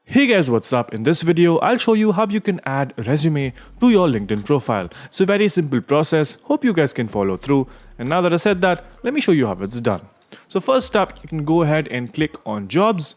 Hey guys, what's up? In this video, I'll show you how you can add resume to your LinkedIn profile. It's a very simple process. Hope you guys can follow through. And now that I said that, let me show you how it's done. So first up, you can go ahead and click on jobs.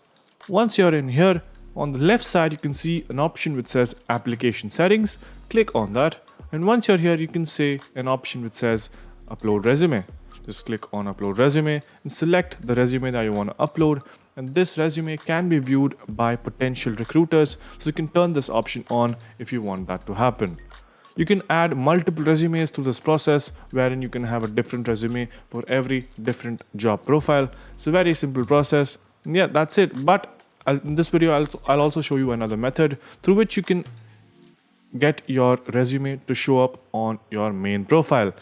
Once you're in here, on the left side, you can see an option which says application settings. Click on that. And once you're here, you can see an option which says upload resume. Just click on upload resume and select the resume that you want to upload. And this resume can be viewed by potential recruiters, so you can turn this option on if you want that to happen. You can add multiple resumes through this process, wherein you can have a different resume for every different job profile. It's a very simple process. And yeah, that's it. But in this video, I'll also show you another method through which you can get your resume to show up on your main profile.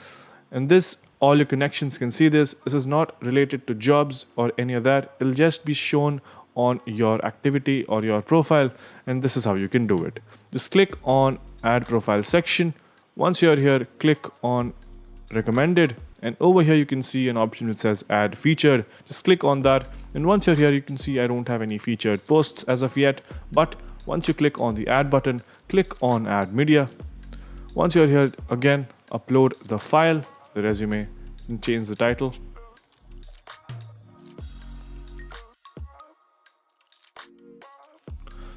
And this, all your connections can see this. This is not related to jobs or any of that. It'll just be shown on your activity or your profile. And this is how you can do it. Just click on add profile section. Once you're here, click on recommended. And over here, you can see an option which says add featured. Just click on that. And once you're here, you can see I don't have any featured posts as of yet. But once you click on the add button, click on add media. Once you're here, again, upload the file, the resume, and change the title.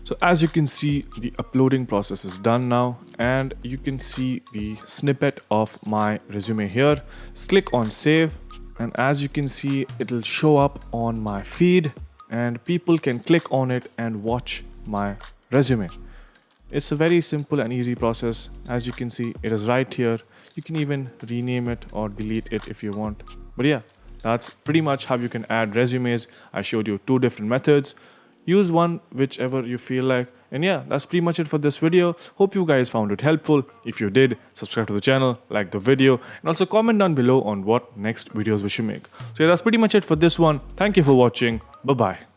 So as you can see, the uploading process is done now, and you can see the snippet of my resume here. Just click on save, and as you can see, it'll show up on my feed and people can click on it and watch my resume. It's a very simple and easy process. As you can see, it is right here. You can even rename it or delete it if you want. But yeah, that's pretty much how you can add resumes. I showed you two different methods. Use one whichever you feel like. And yeah, that's pretty much it for this video. Hope you guys found it helpful. If you did, subscribe to the channel, like the video, and also comment down below on what next videos we should make. So yeah, that's pretty much it for this one. Thank you for watching. Bye-bye.